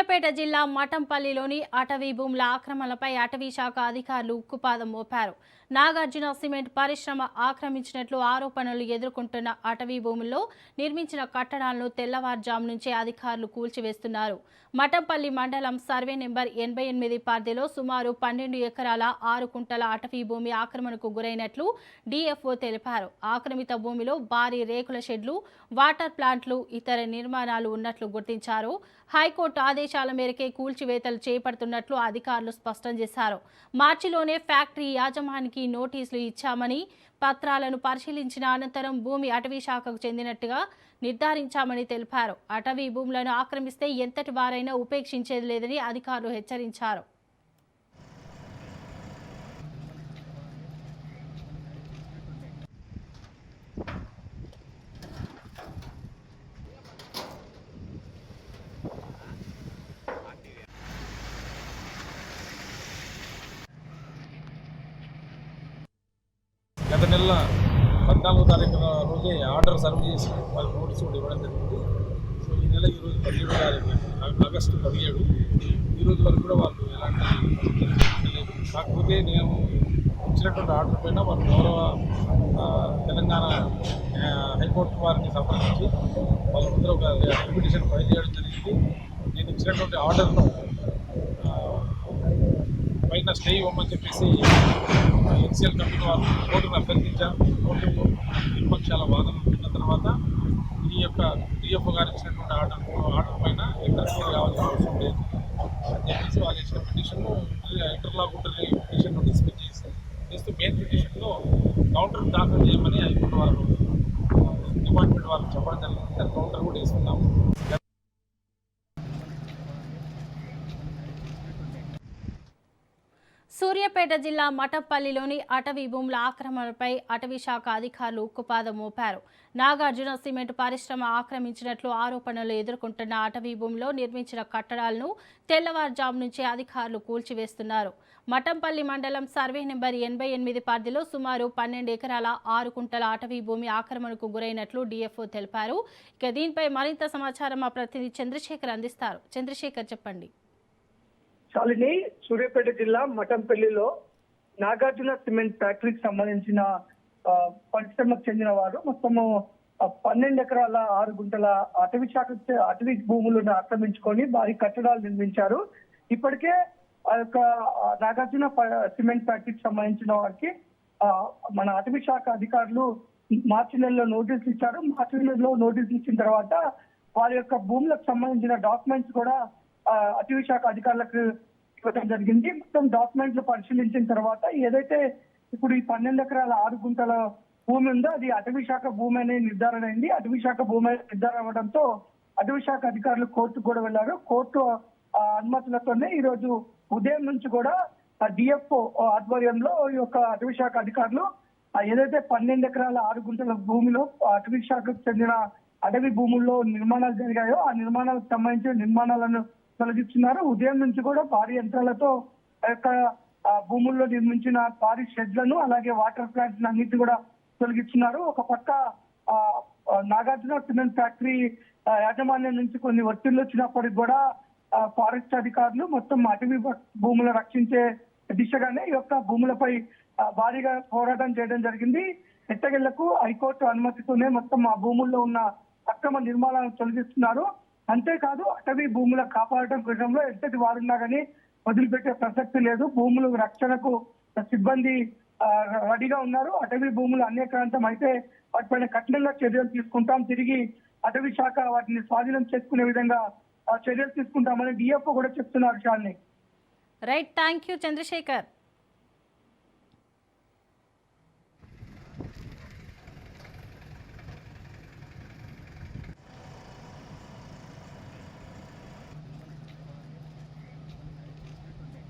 సూర్యాపేట జిల్లా మఠంపల్లిలోని అటవీ భూముల ఆక్రమణలపై అటవీ శాఖ అధికారులు ఉక్కుపాదం మోపారు. నాగార్జున సిమెంట్ పరిశ్రమ ఆక్రమించినట్లు ఆరోపణలు ఎదుర్కొంటున్న అటవీ భూముల్లో నిర్మించిన కట్టడాలను తెల్లవారుజాము నుంచే అధికారులు కూల్చివేస్తున్నారు. మఠంపల్లి మండలం సర్వే నెంబర్ 88 పరిధిలో సుమారు 12 ఎకరాల 6 కుంటల అటవీ భూమి ఆక్రమణకు గురైనట్లు డిఎఫ్ఓ తెలిపారు. ఆక్రమిత భూమిలో భారీ రేకుల షెడ్లు, వాటర్ ప్లాంట్లు, ఇతర నిర్మాణాలు ఉన్నట్లు గుర్తించారు. హైకోర్టు ఆదేశాల మేరకే కూల్చివేతలు చేపడుతున్నట్లు అధికారులు స్పష్టం చేశారు. మార్చిలోనే ఫ్యాక్టరీ యాజమానికి నోటీసులు ఇచ్చామని, పత్రాలను పరిశీలించిన అనంతరం భూమి అటవీ శాఖకు చెందినట్టుగా నిర్ధారించామని తెలిపారు. అటవీ భూములను ఆక్రమిస్తే ఎంతటి వారైనా ఉపేక్షించేది లేదని అధికారులు హెచ్చరించారు. గత నెల 14వ తారీఖున రోజే ఆర్డర్ సర్వ్ చేసి వాళ్ళకి నోటీస్ కూడా ఇవ్వడం జరిగింది. సో ఈ నెల ఈరోజు 17వ తారీఖు ఆగస్టు 17 ఈరోజు వరకు కూడా వాళ్ళు ఎలాంటి లేదు. కాకపోతే నేను ఇచ్చినటువంటి ఆర్డర్ పైన వాళ్ళు గౌరవ తెలంగాణ హైకోర్టు వారిని సంప్రదించి వాళ్ళ ముందర ఒక పిటిషన్ ఫైల్ చేయడం జరిగింది. నేను ఇచ్చినటువంటి ఆర్డర్ను పైన స్టే ఇవ్వమని చెప్పేసి ఎన్సీఎల్ కంపెనీ వాళ్ళు కోర్టును అభ్యర్థించారు. కోర్టు విపక్షాల వాదన విన్న తర్వాత ఈ యొక్క డిఎఫ్ఓ గారు ఇచ్చినటువంటి ఆర్డర్ పైన ఇంటర్వ్యూ కావాల్సిన అవసరం లేదు అని చెప్పేసి వాళ్ళు ఇచ్చిన పిటిషన్ను ఇంటర్లాక్యూటరీ పిటిషన్ను డిస్మిస్ చేస్తూ మెయిన్ పిటిషన్లో కౌంటర్ దాఖలు చేయమని హైకోర్టు వారు డిపార్ట్మెంట్ వారికి చెప్పడం జరిగింది. దాని కౌంటర్ కూడా వేసుకున్నాము. సూర్యాపేట జిల్లా మఠంపల్లిలోని అటవీ భూముల ఆక్రమణపై అటవీ శాఖ అధికారులు ఉక్కుపాదం మోపారు. నాగార్జున సిమెంట్ పరిశ్రమ ఆక్రమించినట్లు ఆరోపణలు ఎదుర్కొంటున్న అటవీ భూమిలో నిర్మించిన కట్టడాలను తెల్లవారుజాము నుంచే అధికారులు కూల్చివేస్తున్నారు. మఠంపల్లి మండలం సర్వే నెంబర్ 88 పరిధిలో సుమారు 12 ఎకరాల 6 కుంటల అటవీ భూమి ఆక్రమణకు గురైనట్లు డిఎఫ్ఓ తెలిపారు. ఇక దీనిపై మరింత సమాచారం మా ప్రతినిధి చంద్రశేఖర్ అందిస్తారు. చంద్రశేఖర్, చెప్పండి. శాలిని, సూర్యాపేట జిల్లా మఠంపల్లిలో నాగార్జున సిమెంట్ ఫ్యాక్టరీకి సంబంధించిన పరిశ్రమకు చెందిన వారు మొత్తము 12 ఎకరాల 6 గుంటల అటవీ భూములను ఆక్రమించుకొని భారీ కట్టడాలు నిర్మించారు. ఇప్పటికే ఆ యొక్క నాగార్జున సిమెంట్ ఫ్యాక్టరీకి సంబంధించిన వారికి మన అటవీ శాఖ అధికారులు మార్చి నెలలో నోటీసులు ఇచ్చారు. మార్చి నెలలో నోటీసులు ఇచ్చిన తర్వాత వారి యొక్క భూములకు సంబంధించిన డాక్యుమెంట్స్ కూడా అటవీ శాఖ అధికారులకు ఇవ్వడం జరిగింది. మొత్తం డాక్యుమెంట్లు పరిశీలించిన తర్వాత ఏదైతే ఇప్పుడు ఈ 12 ఎకరాల 6 గుంటల భూమి ఉందో అది అటవీ శాఖ భూమి అనే నిర్ధారణ అయింది. అటవీ శాఖ భూమి నిర్ధారణ అవ్వడంతో అటవీ శాఖ అధికారులు కోర్టుకు కూడా వెళ్లారు. కోర్టు అనుమతులతోనే ఈ రోజు ఉదయం నుంచి కూడా డిఎఫ్ఓ ఆధ్వర్యంలో ఈ యొక్క అటవీ శాఖ అధికారులు ఏదైతే 12 ఎకరాల 6 గుంటల భూమిలో అటవీ శాఖకు చెందిన అటవీ భూముల్లో నిర్మాణాలు జరిగాయో ఆ నిర్మాణాలకు సంబంధించిన నిర్మాణాలను తొలగిస్తున్నారు. ఉదయం నుంచి కూడా భారీ యంత్రాలతో ఆ యొక్క భూముల్లో నిర్మించిన భారీ షెడ్లను అలాగే వాటర్ ప్లాంట్స్ అన్నిటి కూడా తొలగిస్తున్నారు. ఒక పక్క నాగార్జున సిమెంట్ ఫ్యాక్టరీ యాజమాన్యం నుంచి కొన్ని ఒత్తిళ్లు వచ్చినప్పటికి కూడా ఫారెస్ట్ అధికారులు మొత్తం అటవీ భూములను రక్షించే దిశగానే ఈ యొక్క భూములపై భారీగా పోరాటం చేయడం జరిగింది. ఎట్టగళ్లకు హైకోర్టు అనుమతితోనే మొత్తం ఆ భూముల్లో ఉన్న అక్రమ నిర్మాణాలను తొలగిస్తున్నారు. అంతేకాదు అటవీ భూముల కాపాడటం విషయంలో ఎంతటి వారున్నా కానీ వదిలిపెట్టే ప్రసక్తి లేదు. భూముల రక్షణకు సిబ్బంది రెడీగా ఉన్నారు. అటవీ భూములు అన్యక్రాంతం అయితే వాటిపైన కఠినంగా చర్యలు తీసుకుంటాం, తిరిగి అటవీ శాఖ వాటిని స్వాధీనం చేసుకునే విధంగా చర్యలు తీసుకుంటామని డిఎఫ్ఓ కూడా చెప్తున్నారు. Shalini, right, thank you Chandrasekhar.